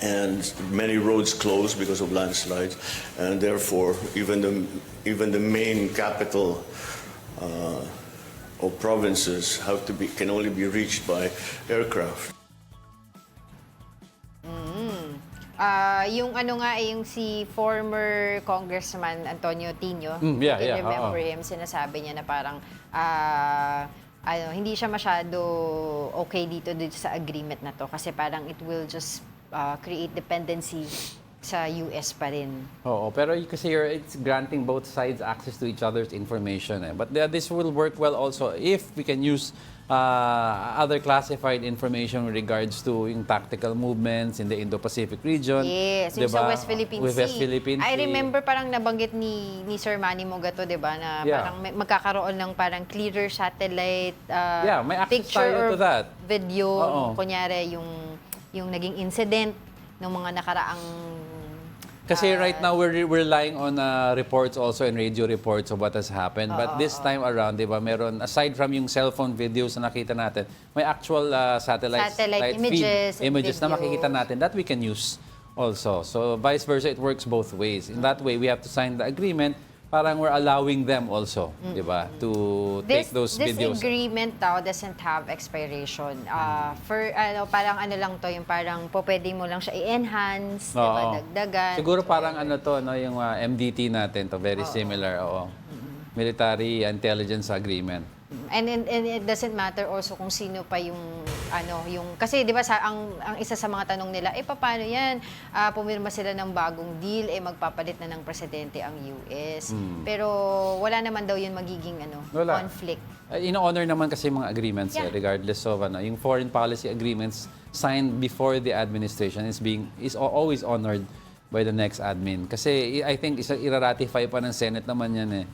And many roads closed because of landslides, and therefore even the main capital or provinces can only be reached by aircraft. Yung yung si former Congressman Antonio Tino, remember him, sinasabi niya na parang hindi siya masyado okay dito sa agreement na to kasi parang it will just create dependency sa US pa rin. Oo, pero kasi it's granting both sides access to each other's information. But this will work well also if we can use other classified information with regards to yung tactical movements in the Indo-Pacific region. Yes, yung sa West Philippine Sea. West Philippine Sea. I remember parang nabanggit ni Sir Manny Mogato, di ba, na parang magkakaroon ng parang clearer satellite may access picture tayo or to that. video. Kunyari, yung naging incident ng mga nakaraang Kasi right now, we're relying on reports also and radio reports of what has happened. But this time around, di ba, meron, aside from yung cellphone videos na nakita natin, may actual satellite images na makikita natin that we can use also. So vice versa, it works both ways. In that way, we have to sign the agreement. Parang we're allowing them also, di ba, to take those videos. This agreement daw doesn't have expiration. Parang lang to, yung parang pwede mo lang siya i-enhance, di ba, dagdagan. Siguro parang yung MDT natin to, very similar, Military Intelligence Agreement. And it doesn't matter also kung sino pa yung kasi 'di ba ang isa sa mga tanong nila paano yan pumirma sila ng bagong deal magpapalit na ng presidente ang US. Pero wala naman daw yun magiging conflict. Ino-honor naman kasi mga agreements regardless of yung foreign policy agreements signed before the administration is always honored by the next admin. Kasi I think ira-ratify pa ng Senate naman yan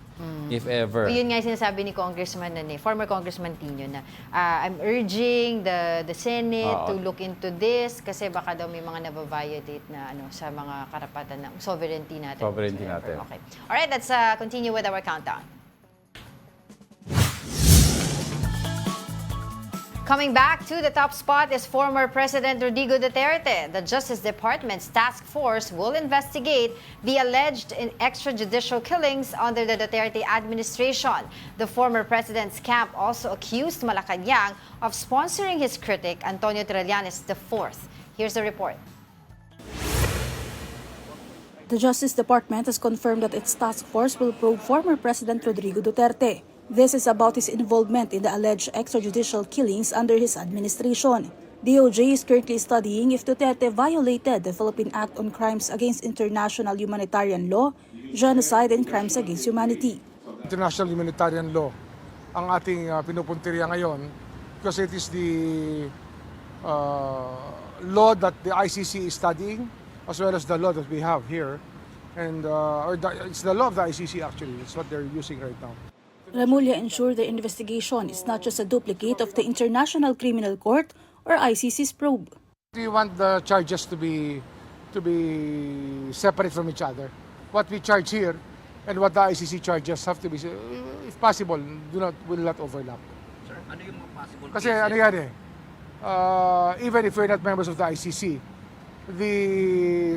if ever. Yun nga sinasabi ni Congressman former Congressman Tino na I'm urging the Senate to look into this kasi baka daw may mga nababiolate na sa mga karapatan ng sovereignty natin. Okay. Alright, let's continue with our countdown. Coming back to the top spot is former President Rodrigo Duterte. The Justice Department's task force will investigate the alleged extrajudicial killings under the Duterte administration. The former president's camp also accused Malacanang of sponsoring his critic, Antonio Trillanes IV. Here's the report. The Justice Department has confirmed that its task force will probe former President Rodrigo Duterte. This is about his involvement in the alleged extrajudicial killings under his administration. DOJ is currently studying if Duterte violated the Philippine Act on Crimes Against International Humanitarian Law, Genocide and Crimes Against Humanity. International Humanitarian Law ang ating pinupuntirya ngayon because it is the law that the ICC is studying as well as the law that we have here. And it's the law of the ICC actually, it's what they're using right now. Remulla ensured the investigation is not just a duplicate of the International Criminal Court or ICC's probe. We want the charges to be separate from each other. What we charge here and what the ICC charges have to be, if possible, will not overlap. Sir, ano yung mga possible Kasi cases? ano yan even if we're not members of the ICC, the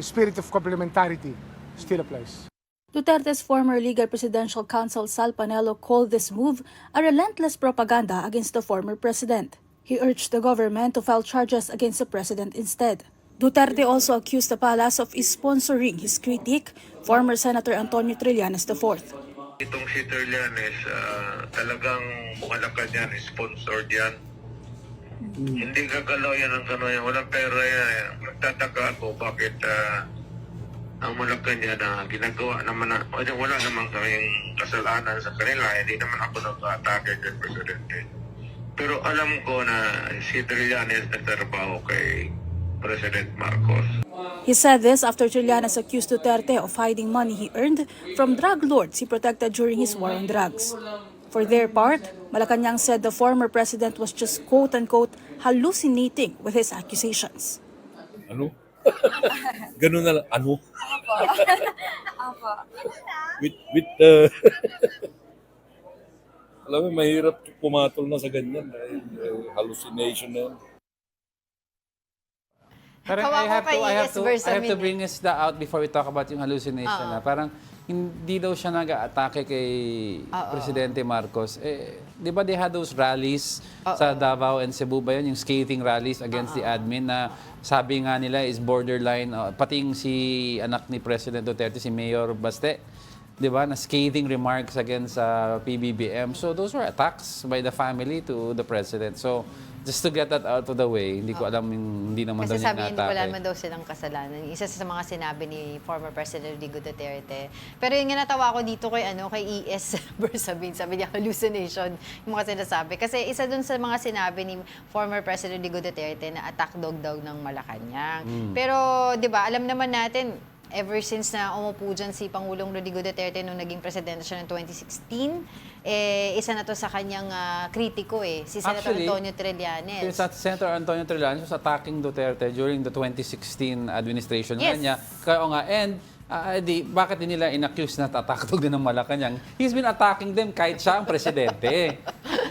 spirit of complementarity still applies. Duterte's former legal presidential counsel Sal Panelo called this move a relentless propaganda against the former president. He urged the government to file charges against the president instead. Duterte also accused the palace of sponsoring his critic, former Senator Antonio Trillanes IV. Itong si Trillanes, talagang Malacan yan, sponsored yan. Hindi gagalaw yan ang gano'n yan, walang pera yan. Nagtataka ako bakit ang Malacan yan na ginagawa naman, wala naman kaming kasalanan sa kanila, hindi naman ako nag-atake kay Presidente. Pero alam ko na si Trillanes nagtrabaho kay President Marcos. He said this after Trillanes accused Duterte of hiding money he earned from drug lords he protected during his war on drugs. For their part, Malacanang said the former president was just quote-unquote hallucinating with his accusations. Ano? Ganun na lang. Ano? with alam mo, mahirap pumatol na sa ganyan. Hallucination na yan. Parang Kawa ko kay ES versus I have to Amin, bring this out before we talk about yung hallucination. Na. Parang hindi daw siya nag-atake kay Presidente Marcos. Di ba they had those rallies sa Davao and Cebu ba yun? Yung scathing rallies against the admin na sabi nga nila is borderline. Pati yung si anak ni President Duterte, si Mayor Baste, di ba, na scathing remarks against PBBM. So those were attacks by the family to the President. So just to get that out of the way, hindi ko alam yung hindi naman daw Kasi niya sabi niya, na-atake. wala naman daw silang kasalanan. Isa sa mga sinabi ni former President Rodrigo Duterte. Pero yung natawa ko dito kay ES Bersamin, sabi niya hallucination yung mga sinasabi. Kasi isa dun sa mga sinabi ni former President Rodrigo Duterte na attack dog daw ng Malacanang. Pero 'di ba, alam naman natin ever since na umupo dyan si Pangulong Rodrigo Duterte nung naging presidente siya ng 2016, isa na to sa kanyang kritiko si Senator Antonio Trillanes. Senator Antonio Trillanes was attacking Duterte during the 2016 administration Yes. niya. Kaya nga, and bakit din nila inaccuse na tatakdog din ng Malacanang? He's been attacking them kahit siya ang presidente.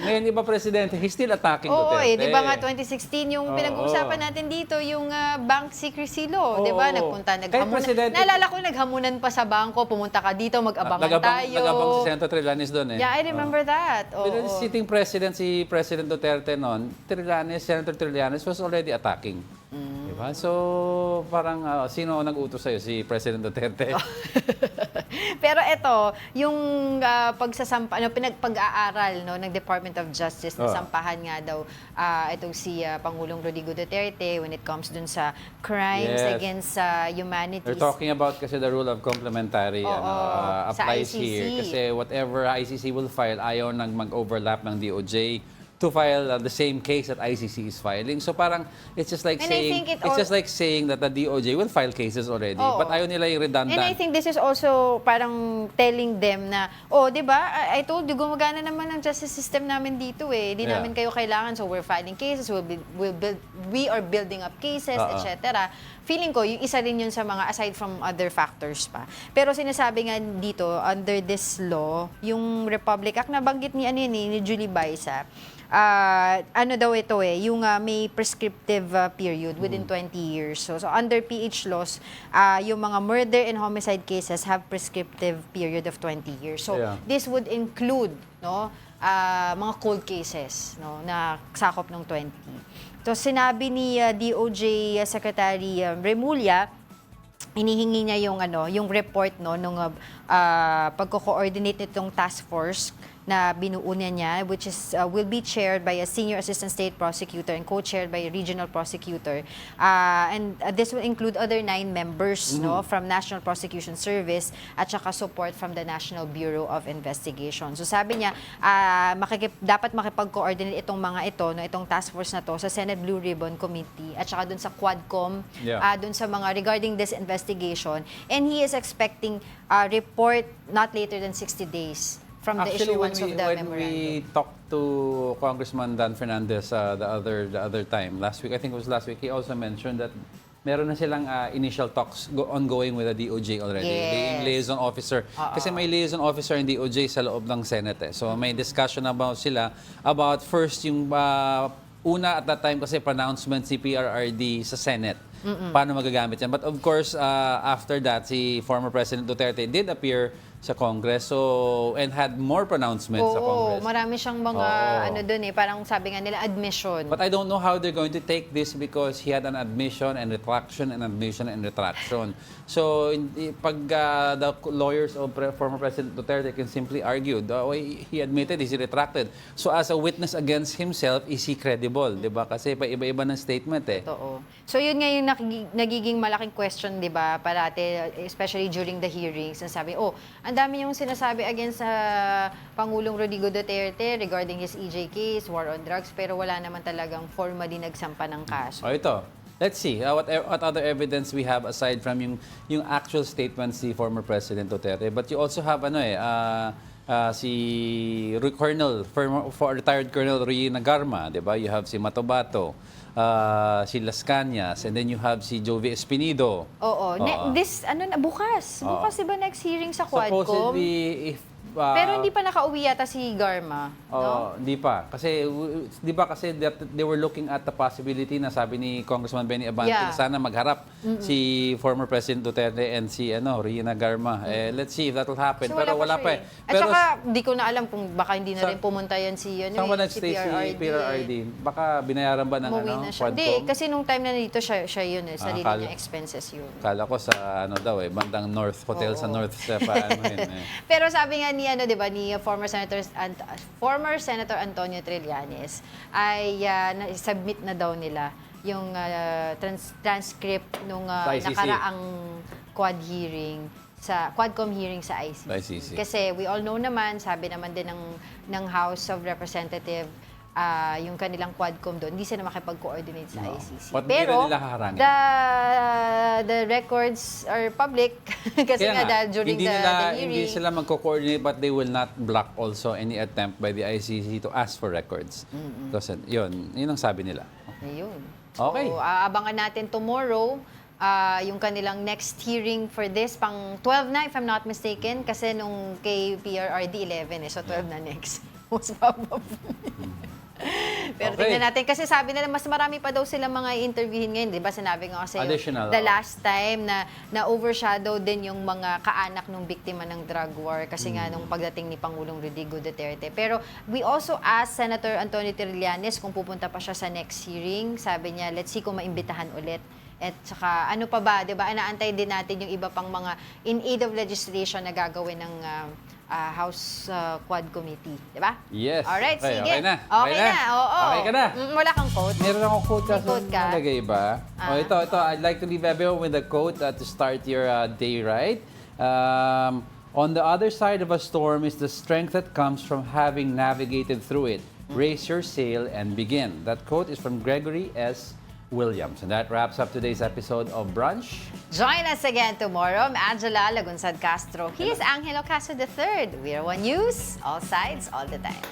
Ngayon, iba presidente, he's still attacking Duterte. Di ba nga 2016 yung pinag-uusapan natin dito, yung bank secrecy law, di ba? Naalala ko, naghamunan pa sa bangko, pumunta ka dito, mag-abangan tayo. Nagabang si Senator Trillanes doon Yeah, I remember that. Pero sitting president, si President Duterte noon, Senator Trillanes was already attacking. Diba? So, parang sino nag-utos sa'yo? Si President Duterte? Pero ito, yung pinagpag-aaral ng Department of Justice, nasampahan nga daw itong si Pangulong Rodrigo Duterte when it comes dun sa crimes against humanities. We're talking about kasi the rule of complementary applies here. Kasi whatever ICC will file, ayaw nang mag-overlap ng DOJ to file the same case that ICC is filing. So parang it's just like saying that the DOJ will file cases already, but ayaw nila yung redundant. And I think this is also parang telling them na, di ba, I told you, gumagana naman ang justice system namin dito Di namin kayo kailangan, so we're filing cases, we are building up cases, etc. Feeling ko, yung isa rin yun sa mga, aside from other factors pa. Pero sinasabi nga dito, under this law, yung Republic Act, nabanggit ni Julie Baisa, yung may prescriptive period within 20 years. So under PH laws, yung mga murder and homicide cases have prescriptive period of 20 years. So this would include mga cold cases na sakop ng 20. So sinabi ni DOJ Secretary Remulla, inihingi niya yung report nung pagko-coordinate nitong task force na binuo niya, which is will be chaired by a senior assistant state prosecutor and co-chaired by a regional prosecutor. And this will include other 9 members from National Prosecution Service at saka support from the National Bureau of Investigation. So sabi niya, dapat makipag-coordinate itong mga itong task force na to sa Senate Blue Ribbon Committee at saka dun sa Quadcom, dun sa mga regarding this investigation. And he is expecting a report not later than 60 days from the Actually, issuance of the when memorandum. we talked to Congressman Dan Fernandez the other time, last week, I think it was last week, he also mentioned that meron na silang initial talks ongoing with the DOJ already. Yes. The liaison officer. Kasi may liaison officer in DOJ sa loob ng Senate. So may discussion about sila about first yung una at that time kasi pronouncement si PRRD sa Senate. Paano magagamit yan. But of course, after that, si former President Duterte did appear sa Congress and had more pronouncements sa Congress. Marami siyang mga doon parang sabi nga nila admission. But I don't know how they're going to take this because he had an admission and retraction and admission and retraction. So pag the lawyers of former President Duterte can simply argue, the way he admitted is he retracted. So as a witness against himself, is he credible? Diba? Kasi pa iba-iba ng statement eh. Totoo. So yun nga yung nagiging malaking question, di ba, parati, especially during the hearings, nasabi, ang dami yung sinasabi against sa Pangulong Rodrigo Duterte regarding his EJ case, war on drugs, pero wala naman talagang formally nagsampa ng kaso. Ito. Let's see what other evidence we have aside from yung actual statements si former President Duterte. But you also have si retired Colonel Rina Garma, 'di ba? You have si Matobato, si Las Cañas, and then you have si Jovi Espinido. Bukas. Bukas 'di ba next hearing sa Quadcom? Supposedly pero hindi pa nakauwi yata si Garma, no? Hindi pa. Kasi, di ba kasi they were looking at the possibility na sabi ni Congressman Benny Abante na sana magharap si former President Duterte and si Rina Garma. Let's see if that will happen. So, pero wala pa eh. At saka, di ko na alam kung baka hindi na rin pumunta yan si PRRD. Baka binayaran ba ng Quadcom? Hindi, kasi nung time na nandito siya yun eh. Sarili niya expenses yun. Kala ko sa bandang North, hotel sa North sa paano yun. Pero sabi nga ni former Senator Antonio Trillanes ay submit na daw nila yung transcript nung nakaraang Quadcom hearing sa ICC. Kasi we all know naman, sabi naman din ng House of Representatives, yung kanilang Quadcom doon, hindi sila makipag-coordinate sa ICC. Pero the records are public kasi during the hearing. Hindi sila magko-coordinate but they will not block also any attempt by the ICC to ask for records. Kasi yun ang sabi nila. Ayun. Okay. So, abangan natin tomorrow yung kanilang next hearing for this, pang 12 na if I'm not mistaken, kasi nung kay PRRD 11 so 12 na next. Most probably. Pero tingnan natin, kasi sabi nila mas marami pa daw sila mga interviewin ngayon, di ba? Sinabi ko kasi the last time na overshadow din yung mga kaanak ng biktima ng drug war kasi nga nung pagdating ni Pangulong Rodrigo Duterte. Pero we also asked Senator Antonio Trillanes kung pupunta pa siya sa next hearing. Sabi niya, let's see kung maimbitahan ulit. At saka ano pa ba, 'di ba? Inaantay din natin yung iba pang mga in aid of legislation na gagawin ng House Quad Committee, 'di ba? Yes. Alright, okay, sige. Okay na. Oo. Okay ka na. Wala kang quote? Meron akong quote kasi ka? nalagay ba? Ito. I'd like to leave everyone with a quote to start your day right. On the other side of a storm is the strength that comes from having navigated through it. Raise your sail and begin. That quote is from Gregory S. Williams. And that wraps up today's episode of Brunch. Join us again tomorrow. I'm Angela Lagunzad-Castro. He is Angelo Castro III. We are One News, all sides, all the time.